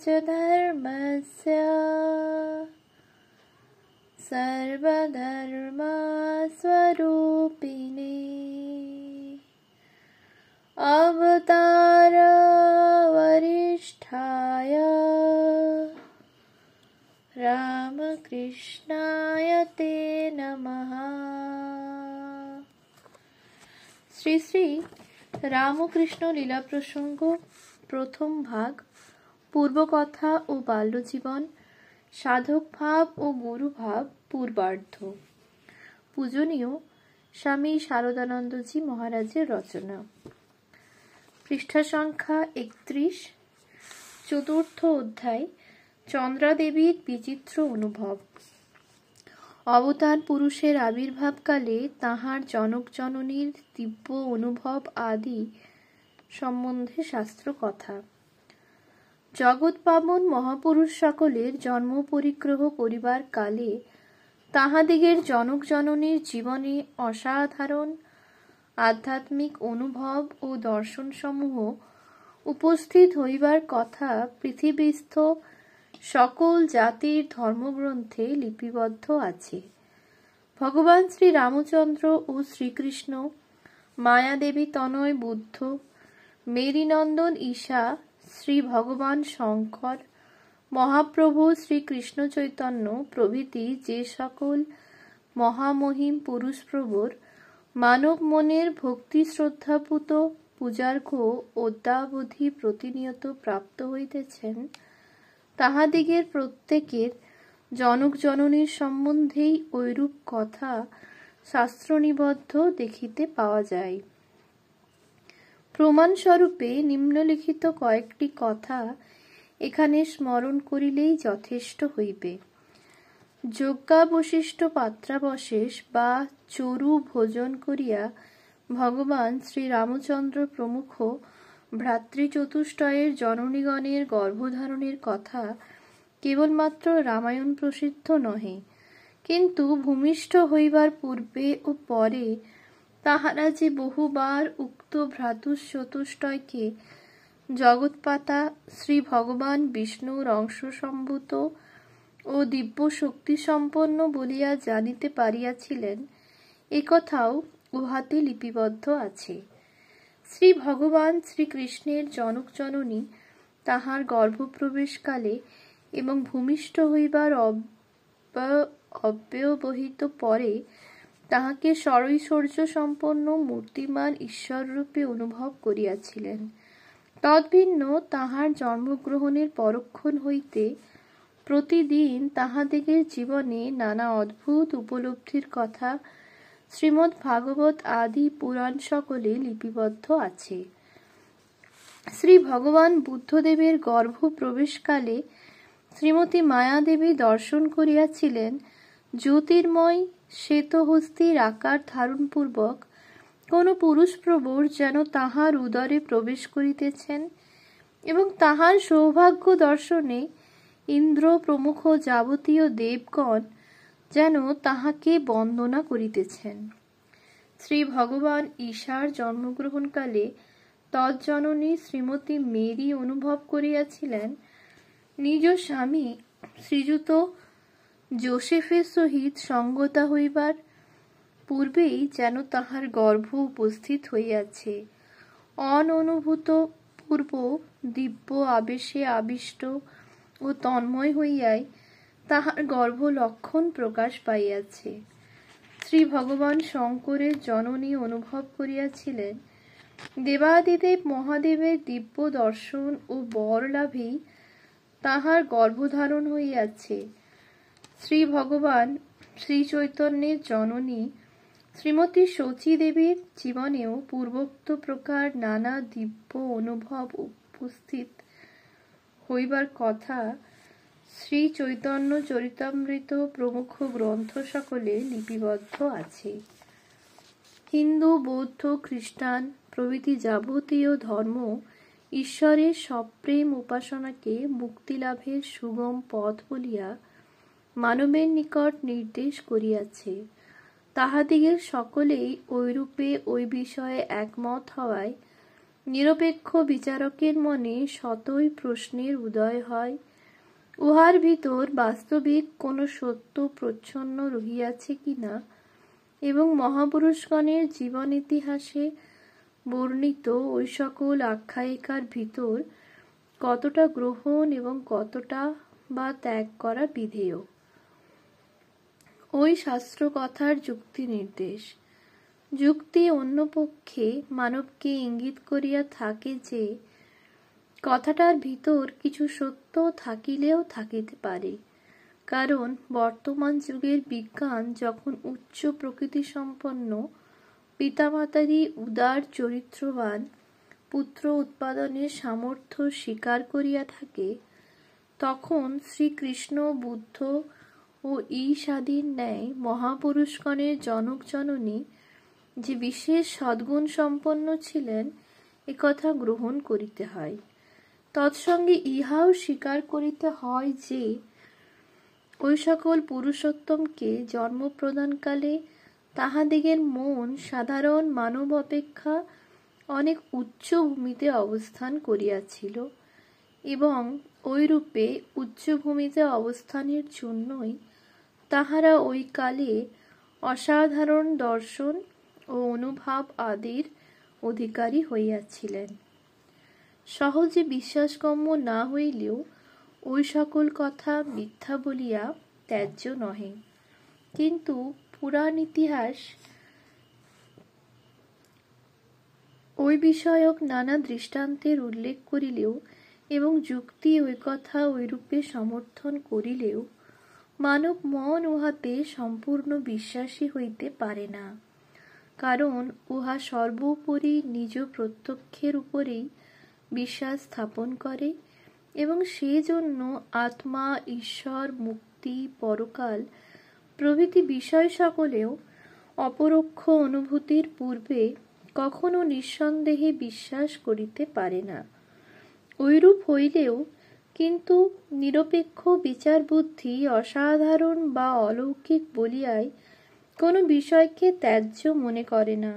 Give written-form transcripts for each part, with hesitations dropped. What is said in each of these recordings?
च धर्मस्य सर्वधर्मस्वरूपिणे अवतार वरिष्ठाय रामकृष्णाय ते नमः। শ্রী শ্রী রামকৃষ্ণ লীলা প্রসঙ্গ প্রথম ভাগ, পূর্বকথা ও বাল্যজীবন, সাধক ভাব ও গুরু ভাব পূর্বার্ধ। পূজনীয় স্বামী শারদানন্দজি মহারাজের রচনা। পৃষ্ঠা সংখ্যা 31, চতুর্থ অধ্যায়, চন্দ্রাদেবীর বিচিত্র অনুভব। অবতার পুরুষের আবির্ভাবকালে তাঁহার জনক জননীর দিব্য অনুভব আদি সম্বন্ধে শাস্ত্র কথা। জগৎ পাবন মহাপুরুষ সকলের জন্ম পরিগ্রহ করিবার কালে তাহাদিগের জনক জননীর জীবনে অসাধারণ আধ্যাত্মিক অনুভব ও দর্শনসমূহ উপস্থিত হইবার কথা পৃথিবীস্থ সকল জাতির ধর্মগ্রন্থে লিপিবদ্ধ আছে। ভগবান শ্রী রামচন্দ্র ও শ্রীকৃষ্ণ, মায়াদেবী তনয় বুদ্ধ, মেরিনন্দন ঈশা, শ্রী ভগবান শঙ্কর, মহাপ্রভু শ্রীকৃষ্ণ চৈতন্য প্রভৃতি যে সকল মহামহিম পুরুষ প্রবর মানব মনের ভক্তি শ্রদ্ধাপূত পূজার্ঘ অদ্যাবধি প্রতিনিয়ত প্রাপ্ত হইতেছেন, তাহাদিগের প্রত্যেকের জনক জননীর সম্বন্ধেই ঐরূপ কথা শাস্ত্রনিবদ্ধ দেখিতে পাওয়া যায়। প্রমাণস্বরূপে নিম্নলিখিত কয়েকটি কথা এখানে স্মরণ করিলেই যথেষ্ট হইবে। যজ্ঞাবশিষ্ট পাত্রাবশেষ বা চরু ভোজন করিয়া ভগবান শ্রী রামচন্দ্র প্রমুখ ভ্রাতৃচতুষ্টয়ের জননীগণের গর্ভধারণের কথা কেবলমাত্র রামায়ণ প্রসিদ্ধ নহে, কিন্তু ভূমিষ্ঠ হইবার পূর্বে ও পরে তাহারা যে বহুবার উক্ত ভ্রাতুচতুষ্টয়কে জগৎপাতা শ্রী ভগবান বিষ্ণুর অংশসম্ভূত ও দিব্য শক্তিসম্পন্ন বলিয়া জানিতে পারিয়াছিলেন, একথাও উহাতে লিপিবদ্ধ আছে। শ্রী ভগবান শ্রীকৃষ্ণের জনক জননী তাহার গর্ভপ্রবেশকালে এবং ভূমিষ্ঠ হইবার অব্যবহিত পরে তাহাকে সরৈশ্বর্য সম্পন্ন মূর্তিমান ঈশ্বররূপে অনুভব করিয়াছিলেন। তদ্ভিন্ন তাহার জন্মগ্রহণের পরক্ষণ হইতে প্রতিদিন তাহাদিগের জীবনে নানা অদ্ভুত উপলব্ধির কথা শ্রীমদ্ ভাগবত আদি পুরাণ সকলে লিপিবদ্ধ আছে। শ্রী ভগবান বুদ্ধদেবের গর্ভ প্রবেশকালে শ্রীমতী মায়াদেবী দর্শন করিয়াছিলেন জ্যোতির্ময় শ্বেতহস্তির আকার ধারণপূর্বক কোন পুরুষ প্রবর যেন তাহার উদরে প্রবেশ করিতেছেন, এবং তাহার সৌভাগ্য দর্শনে ইন্দ্র প্রমুখ যাবতীয় দেবগণ যেন তাহাকে বন্দনা করিতেছেন। শ্রী ভগবান ঈশার জন্মগ্রহণকালে তজ্জননী শ্রীমতী মেরি অনুভব করিয়াছিলেন নিজ স্বামী শ্রীযুত যোসেফের সহিত সঙ্গতা হইবার পূর্বেই যেন তাহার গর্ভ উপস্থিত হইয়াছে। অননুভূত পূর্ব দিব্য আবেশে আবিষ্ট ও তন্ময় হইয়াই তাহার গর্ভ লক্ষণ প্রকাশ পাইয়াছে। শ্রী ভগবান শঙ্করের জননী অনুভব করিয়াছিলেন দেবাদিদেব মহাদেবের দিব্য দর্শন ও বর লাভেই তাহার গর্ভধারণ হইয়াছে। শ্রী ভগবান শ্রী চৈতন্যের জননী শ্রীমতী শচী দেবীর জীবনেও পূর্বোক্ত প্রকার নানা দিব্য অনুভব উপস্থিত হইবার কথা শ্রী চৈতন্য চরিতামৃত প্রমুখ গ্রন্থ সকলে লিপিবদ্ধ আছে। হিন্দু, বৌদ্ধ, খ্রিস্টান প্রভৃতি যাবতীয় ধর্ম ঈশ্বরের সপ্রেম উপাসনাকে মুক্তিলাভের সুগম পথ বলিয়া মানবের নিকট নির্দেশ করিয়াছে। তাহাদিগের সকলেই ঐরূপে ওই বিষয়ে একমত হওয়ায় নিরপেক্ষ বিচারকের মনে শতই প্রশ্নের উদয় হয়, উহার ভিতর বাস্তবিক কোনো সত্য প্রচ্ছন্ন রহিয়াছে কিনা, এবং মহাপুরুষগণের জীবন ইতিহাসে বর্ণিত ওই সকল আখ্যায়িকার ভিতর কতটা গ্রহণ এবং কতটা বা ত্যাগ করা বিধেয়। ওই শাস্ত্রকথার যুক্তি নির্দেশ। যুক্তি অন্য পক্ষে মানবকে ইঙ্গিত করিয়া থাকে যে কথাটার ভিতর কিছু সত্য থাকিলেও থাকিতে পারে, কারণ বর্তমান যুগের বিজ্ঞান যখন উচ্চ প্রকৃতি সম্পন্ন পিতামাতারই উদার চরিত্রবান পুত্র উৎপাদনের সামর্থ্য স্বীকার করিয়া থাকে, তখন শ্রীকৃষ্ণ, বুদ্ধ ও ঈশাদীর ন্যায় মহাপুরুষগণের জনক জননী যে বিশেষ সদ্গুণ সম্পন্ন ছিলেন একথা গ্রহণ করিতে হয়। তৎসঙ্গে ইহাও স্বীকার করিতে হয় যে ওই সকল পুরুষোত্তমকে জন্ম প্রদানকালে তাহাদিগের মন সাধারণ মানব অপেক্ষা অনেক উচ্চ ভূমিতে অবস্থান করিয়াছিল, এবং ওইরূপে উচ্চভূমিতে অবস্থানের জন্যই তাহারা ওই কালে অসাধারণ দর্শন ও অনুভব আদির অধিকারী হইয়াছিলেন। সহজে বিশ্বাসগম্য না হইলেও ওই সকল কথা মিথ্যা বলিয়া ত্যায্য নহে, কিন্তু পুরাণ ইতিহাস ওই বিষয়ক নানা দৃষ্টান্তের উল্লেখ করিলেও এবং যুক্তি ওই কথা ওইরূপে সমর্থন করিলেও মানব মন উহাতে সম্পূর্ণ বিশ্বাসী হইতে পারে না, কারণ উহা সর্বোপরি নিজ প্রত্যক্ষের উপরেই বিশ্বাস স্থাপন করে, এবং সেজন্য আত্মা, ঈশ্বর, মুক্তি, পরকাল প্রভৃতি বিষয় সকলেও অপরোক্ষ অনুভূতির পূর্বে কখনো নিঃসন্দেহে বিশ্বাস করিতে পারে না। ঐরূপ হইলেও কিন্তু নিরপেক্ষ বিচার বুদ্ধি অসাধারণ বা অলৌকিক বলিয়াই কোনো বিষয়কে ত্যায্য মনে করে না,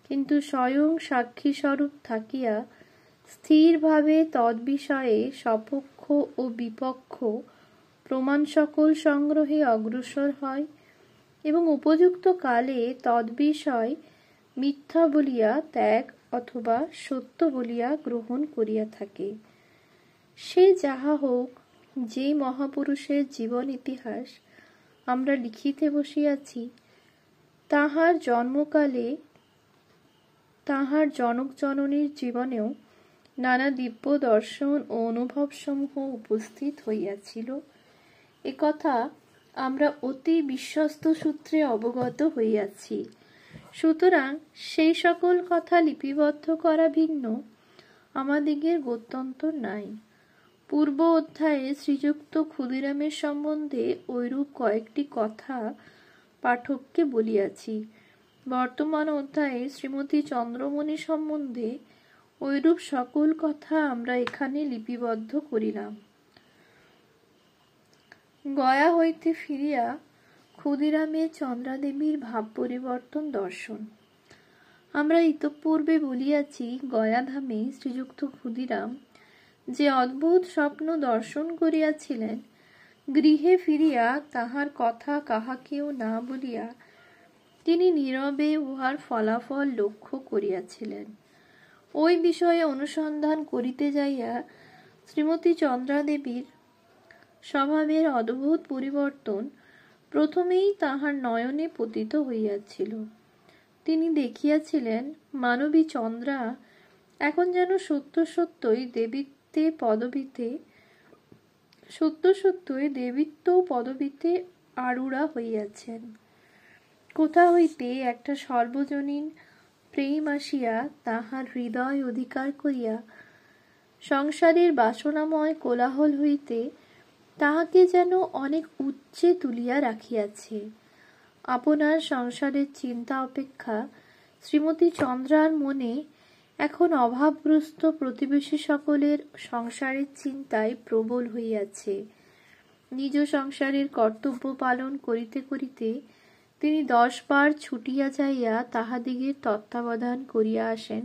কিন্তু স্বয়ং সাক্ষীস্বরূপ থাকিয়া স্থিরভাবে তদ্বিষয়ে সপক্ষ ও বিপক্ষ প্রমাণ সকল সংগ্রহে অগ্রসর হয় এবং উপযুক্ত কালে তদ্বিষয় মিথ্যা বলিয়া ত্যাগ অথবা সত্য বলিয়া গ্রহণ করিয়া থাকে। সে যাহা হোক, যে মহাপুরুষের জীবন ইতিহাস আমরা লিখিতে বসিয়াছি, তাহার জন্মকালে তাহার জনক জননীর জীবনেও নানা দিব্য দর্শন ও অনুভবসমূহ উপস্থিত হইয়াছিল, একথা আমরা অতি বিশ্বস্ত সূত্রে অবগত হইয়াছি। সুতরাং সেই সকল কথা লিপিবদ্ধ করা ভিন্ন আমাদিগের গত্যন্তর নাই। পূর্ব অধ্যায়ে শ্রীযুক্ত ক্ষুদিরামের সম্বন্ধে ঐরূপ কয়েকটি কথা পাঠককে বলিয়াছি। বর্তমান অধ্যায়ে শ্রীমতী চন্দ্রমণি সম্বন্ধে ঐরূপ সকল কথা আমরা এখানে লিপিবদ্ধ করিলাম। গয়া হইতে ফিরিয়া ক্ষুদিরামের চন্দ্রাদেবীর ভাব পরিবর্তন দর্শন। আমরা ইতঃপূর্বে বলিয়াছি, গয়াধামে শ্রীযুক্ত ক্ষুদিরাম যে অদ্ভুত স্বপ্ন দর্শন করিয়াছিলেন, গৃহে ফিরিয়া তাহার কথা কাহাকেও না বলিয়া তিনি নীরবে উহার ফলাফল লক্ষ্য করিয়াছিলেন। ওই বিষয়ে অনুসন্ধান করিতে যাইয়া শ্রীমতী চন্দ্রাদেবীর স্বভাবের অদ্ভুত পরিবর্তন প্রথমেই তাহার নয়নে পতিত হইয়াছিল। তিনি দেখিয়াছিলেন মানবী চন্দ্রা এখন যেন সত্য সত্যই দেবীত্ব পদবীতে আরূঢ়া হইয়াছেন। কোথা হইতে একটা সর্বজনীন প্রেম আসিয়া তাহার হৃদয় অধিকার করিয়া সংসারের বাসনাময় কোলাহল হইতে তাহাকে যেন অনেক উচ্চে তুলিয়া রাখিয়াছে। আপনার সংসারের চিন্তা অপেক্ষা শ্রীমতী চন্দ্রার মনে এখন অভাবগ্রস্ত প্রতিবেশী সকলের সংসারের চিন্তায় প্রবল হইয়াছে। নিজ সংসারের কর্তব্য পালন করিতে করিতে তিনি 10 বার ছুটিয়া যাইয়া তাহাদিগের তত্ত্বাবধান করিয়া আসেন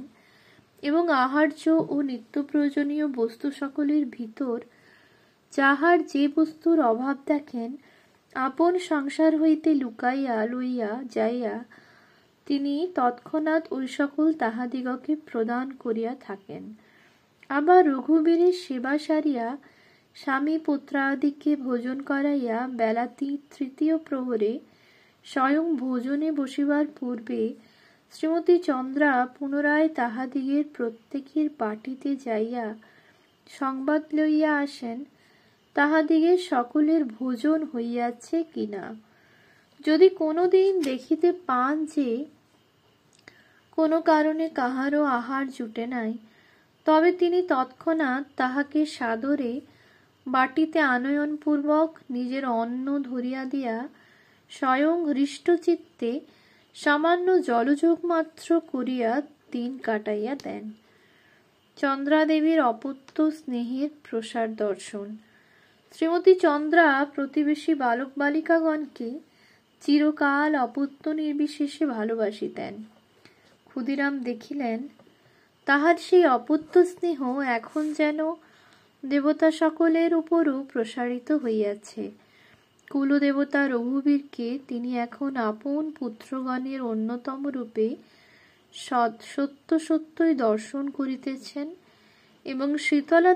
এবং আহার্য ও নিত্য প্রয়োজনীয় বস্তু সকলের ভিতর যাহার যে বস্তুর অভাব দেখেন, আপন সংসার হইতে লুকাইয়া লইয়া যাইয়া তিনি তৎক্ষণাৎ ওই সকল তাহাদিগকে প্রদান করিয়া থাকেন। আবার রঘুবীরের সেবা সারিয়া স্বামী পুত্রাদিকে ভোজন করাইয়া বেলা তৃতীয় প্রহরে স্বয়ং ভোজনে বসিবার পূর্বে শ্রীমতী চন্দ্রা পুনরায় তাহাদিগের প্রত্যেকের বাটিতে যাইয়া সংবাদ লইয়া আসেন তাহাদিগের সকলের ভোজন হইয়াছে কিনা। যদি কোনো দিন দেখিতে পান যে কোনো কারণে কাহারও আহার জুটে নাই, তবে তিনি তৎক্ষণাৎ তাহাকে সাদরে বাটিতে আনয়নপূর্বক নিজের অন্ন ধরিয়া দিয়া স্বয়ং হৃষ্টচিত্তে সামান্য জলযোগ মাত্র করিয়া দিন কাটাইয়া দেন। চন্দ্রাদেবীর অপত্য স্নেহের প্রসার দর্শন। শ্রীমতী চন্দ্রা প্রতিবেশী বালক বালিকাগণকে চিরকাল অপত্য নির্বিশেষে ভালোবাসিতেন। ক্ষুদিরাম দেখিলেন তাহার সেই অপত্য স্নেহ এখন যেন দেবতা সকলের উপরও প্রসারিত হইয়াছে। কুলদেবতা রঘুবীরকে তিনি এখন আপন পুত্রগণের অন্যতম রূপে সত্য সত্যই দর্শন করিতেছেন এবং শীতলা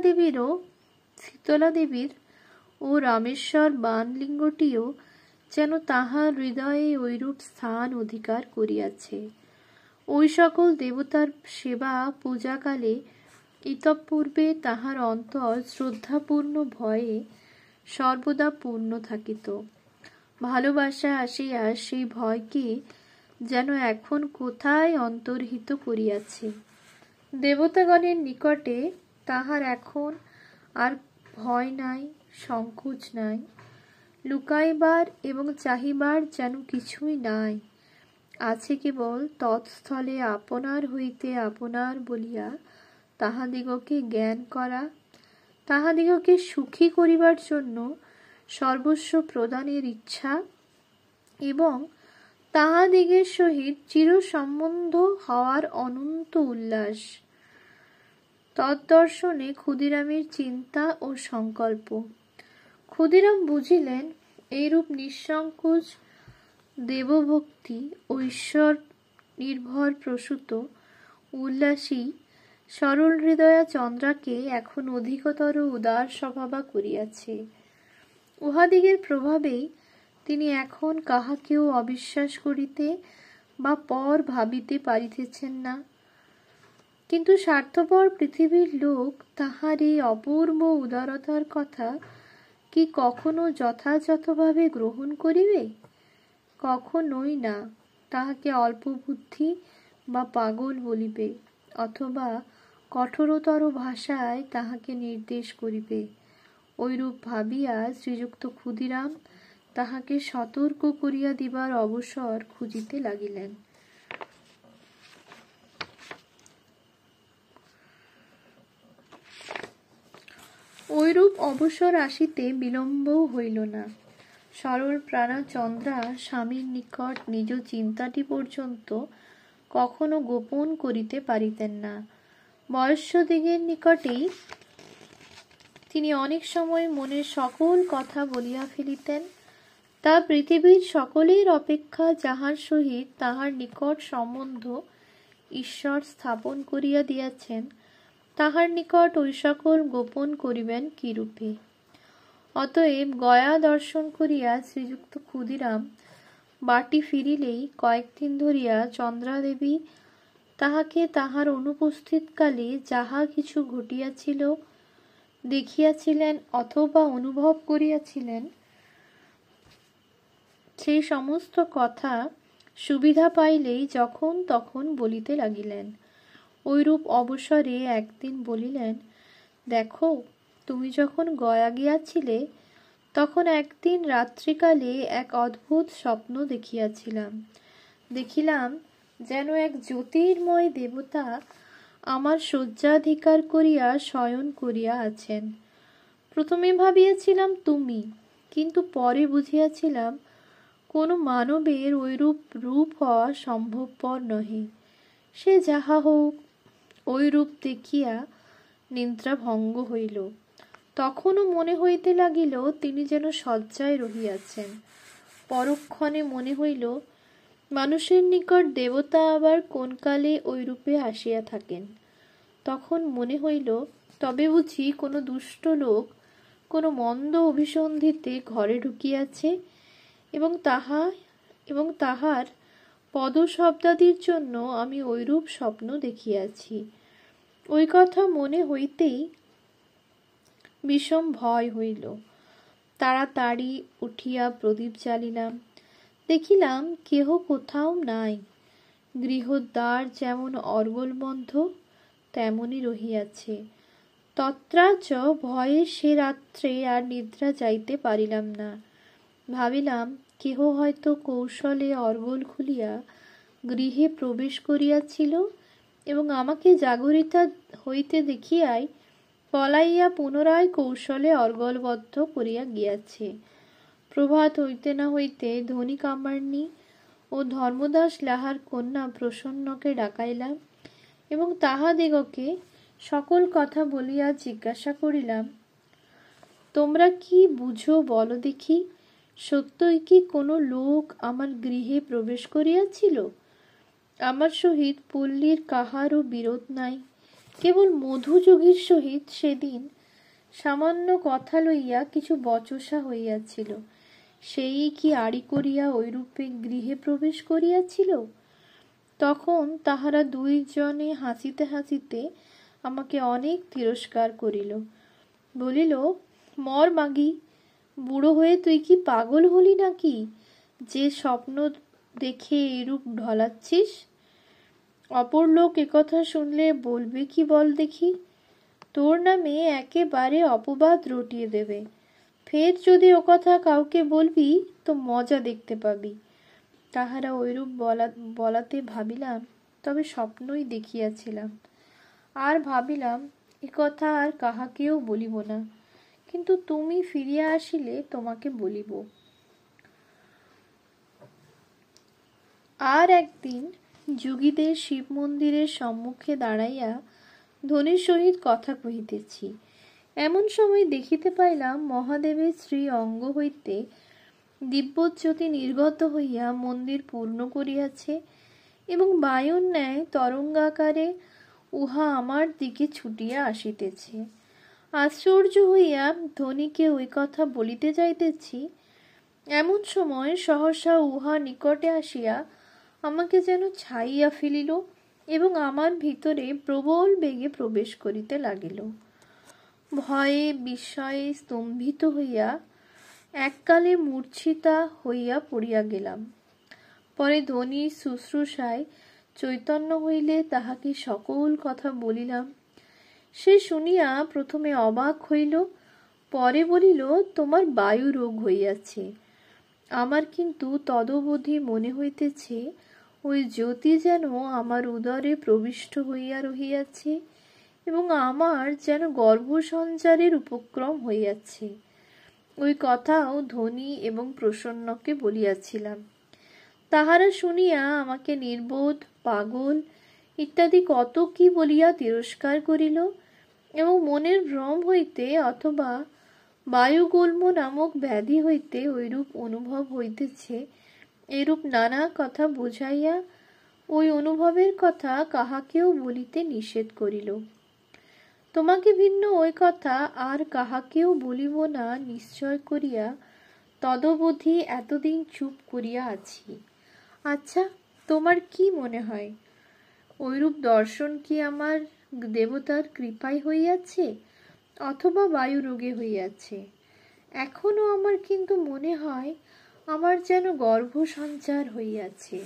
দেবীর ও রামেশ্বর বাণলিঙ্গটিও যেন তাহার হৃদয়ে ঐরূপ স্থান অধিকার করিয়াছে। ওই সকল দেবতার সেবা পূজাকালে ইতঃপূর্বে তাহার অন্তর শ্রদ্ধাপূর্ণ ভয়ে সর্বদা পূর্ণ থাকিত। ভালোবাসা আসিয়া সেই ভয়কে যেন এখন কোথায় অন্তর্হিত করিয়াছে। দেবতাগণের নিকটে তাহার এখন আর ভয় নাই, সংকোচ নাই, লুকাইবার এবং চাহিবার যেন কিছুই নাই। আছে কেবল তৎস্থলে আপনার হইতে আপনার বলিয়া তাহাদিগকে জ্ঞান করা, তাহাদিগকে সুখী করিবার জন্য সর্বস্ব প্রদানের ইচ্ছা এবং তাহাদিগের সহিত চির সম্বন্ধ হওয়ার অনন্ত উল্লাস। তদ্দর্শনে ক্ষুদিরামের চিন্তা ও সংকল্প। ক্ষুদিরাম বুঝিলেন এইরূপ নিঃসংকোচ দেবভক্তি ও ঈশ্বর নির্ভর প্রসূত উল্লাসী সরল হৃদয়া চন্দ্রাকে এখন অধিকতর উদার স্বভাবা করিয়াছে। উহাদিগের প্রভাবেই তিনি এখন কাহাকেও অবিশ্বাস করিতে বা পর ভাবিতে পারিতেছেন না। কিন্তু স্বার্থপর পৃথিবীর লোক তাহার এই অপূর্ব উদারতার কথা কি কখনো যথাযথভাবে গ্রহণ করিবে? কখনোই না। তাহাকে অল্প বুদ্ধি বা পাগল বলিবে, অথবা কঠোরতর ভাষায় তাহাকে নির্দেশ করিবে। ঐরূপ ভাবিয়া শ্রীযুক্ত ক্ষুদিরাম তাহাকে সতর্ক করিয়া দিবার অবসর খুঁজিতে লাগিলেন। ঐরূপ অবসর আসিতে বিলম্বও হইল না। সরল প্রাণা চন্দ্রা স্বামীর নিকট নিজ চিন্তাটি পর্যন্ত কখনো গোপন করিতে পারিতেন না। বয়স্যদিগের নিকটেই তিনি অনেক সময় মনের সকল কথা বলিয়া ফেলিতেন। তা পৃথিবীর সকলের অপেক্ষা যাহার সহিত তাহার নিকট সম্বন্ধ ঈশ্বর স্থাপন করিয়া দিয়াছেন, তাহার নিকট ওই সকল গোপন করিবেন কিরূপে? অতএব গয়া দর্শন করিয়া শ্রীযুক্ত ক্ষুদিরাম বাটি ফিরিলেই কয়েকদিন ধরিয়া চন্দ্রাদেবী তাহাকে তাহার অনুপস্থিতকালে যাহা কিছু ঘটিয়াছিল, দেখিয়াছিলেন অথবা অনুভব করিয়াছিলেন, সেই সমস্ত কথা সুবিধা পাইলেই যখন তখন বলিতে লাগিলেন। ঐরূপ অবসরে একদিন বলিলেন, দেখো, তুমি যখন গয়া গিয়াছিলে তখন একদিন রাত্রিকালে এক অদ্ভুত স্বপ্ন দেখিলাম যেন এক জ্যোতির্ময় দেবতা আমার শয্যাধিকার করিয়া শয়ন করিয়া আছেন। প্রথমে ভাবিয়াছিলাম তুমি, কিন্তু পরে বুঝিয়াছিলাম কোনো মানবের ঐরূপ রূপ হওয়া সম্ভবপর নহে। সে যাহা হোক, ওই রূপ দেখিয়া নিদ্রা ভঙ্গ হইল। তখনও মনে হইতে লাগিল তিনি যেন শয্যায় রহিয়াছেন। পরক্ষণে মনে হইল মানুষের নিকট দেবতা আবার কোন কালে ওই রূপে আসিয়া থাকেন। তখন মনে হইল তবে বুঝি কোনো দুষ্ট লোক কোনো মন্দ অভিসন্ধিতে ঘরে ঢুকিয়াছে এবং তাহার পদশব্দাদির জন্য আমি ঐরূপ স্বপ্ন দেখিয়াছি। ওই কথা মনে হইতেই বিষম ভয় হইল। তাড়াতাড়ি উঠিয়া প্রদীপ জ্বালিলাম। দেখিলাম কেহ কোথাও নাই। গৃহদ্বার যেমন অর্গলবন্ধ তেমনই রহিয়াছে। তত্রাচ ভয়ে সে রাত্রে আর নিদ্রা যাইতে পারিলাম না। ভাবিলাম কেহ হয়তো কৌশলে অর্গল খুলিয়া গৃহে প্রবেশ করিয়াছিল এবং আমাকে জাগরিতা হইতে দেখিয়াই পলাইয়া পুনরায় কৌশলে অর্গলবদ্ধ করিয়া গিয়াছে। প্রভাত হইতে না হইতে ধনী কামার্নি ও ধর্মদাস লাহার কন্যা প্রসন্নকে ডাকাইলাম এবং তাহাদিগকে সকল কথা বলিয়া জিজ্ঞাসা করিলাম, তোমরা কি বুঝো বলো দেখি, সত্যই কি কোনো লোক আমার গৃহে প্রবেশ করিয়াছিল? আমার সহিত পল্লীর কাহারও বিরোধ নাই, কেবল মধুযোগীর সহিত সেদিন সামান্য কথা লইয়া কিছু বচসা হইয়াছিল। সেই কি আড়ি করিয়া ঐরূপে গৃহে প্রবেশ করিয়াছিল? তখন তাহারা দুইজনে হাসিতে হাসিতে আমাকে অনেক তিরস্কার করিল। বলিল, মর মাগি, বুড়ো হয়ে তুই কি পাগল হলি নাকি যে স্বপ্ন দেখে এরূপ ঢলাচ্ছিস? অপর লোক একথা শুনলে বলবে কি বল দেখি? তোর নামে একেবারে অপবাদ রটিয়ে দেবে। ফের যদি ও কথা কাউকে বলবি তো মজা দেখতে পাবি। তাহারা ঐরূপ বলাতে ভাবিলাম তবে স্বপ্নই দেখিয়াছিলাম। আর ভাবিলাম একথা আর কাহাকেও বলিব না, কিন্তু তুমি ফিরিয়া আসিলে তোমাকে বলিব। আর একদিন যোগীদের শিব মন্দিরের সম্মুখে দাঁড়াইয়া ধনীর সহিত কথা কহিতেছি। এমন সময় দেখিতে পাইলাম মহাদেবের শ্রী অঙ্গ হইতে দিব্যজ্যোতি নির্গত হইয়া মন্দির পূর্ণ করিয়াছে এবং বায়ুর ন্যায় তরঙ্গাকারে উহা আমার দিকে ছুটিয়া আসিতেছে। আশ্চর্য হইয়া ধনীকে ওই কথা বলিতে যাইতেছি, এমন সময় সহসা উহা নিকটে আসিয়া আমাকে যেন ছাইয়া ফেলিল এবং আমার ভিতরে প্রবল বেগে প্রবেশ করিতে লাগিল। ভয়ে বিস্ময়ে স্তম্ভিত হইয়া এককালে মূর্ছিতা হইয়া পড়িয়া গেলাম। পরে ধনীর শুশ্রূষায় চৈতন্য হইলে তাহাকে সকল কথা বলিলাম। সে শুনিয়া প্রথমে অবাক হইল, পরে বলিল, তোমার বায়ু রোগ হইয়াছে। আমার কিন্তু তদবধি মনে হইতেছে ওই জ্যোতি যেন আমার উদরে প্রবিষ্ট হইয়া রহিয়াছে এবং আমার যেন গর্ভসঞ্চারের উপক্রম হইয়াছে। ওই কথাও ধনী এবং প্রসন্নকে বলিয়াছিলাম। তাহারা শুনিয়া আমাকে নির্বোধ, পাগল ইত্যাদি কত কি বলিয়া তিরস্কার করিল এবং মনের ভ্রম হইতে অথবা বায়ুগুল্ম নামক ব্যাধি হইতে ঐরূপ অনুভব হইতেছে এরূপ নানা কথা বুঝাইয়া ওই অনুভবের কথা কাহাকেও বলিতে নিষেধ করিল। তোমাকে ভিন্ন ওই কথা আর কাহাকেও বলিব না নিশ্চয় করিয়া তদবধি এতদিন চুপ করিয়া আছি। আচ্ছা, তোমার কি মনে হয়, ঐরূপ দর্শন কি আমার দেবতার কৃপায় হইয়াছে অথবা বায়ু রোগে হইয়াছে? এখনো আমার কিন্তু মনে হয় আমার যেন গর্ভসঞ্চার হইয়াছে।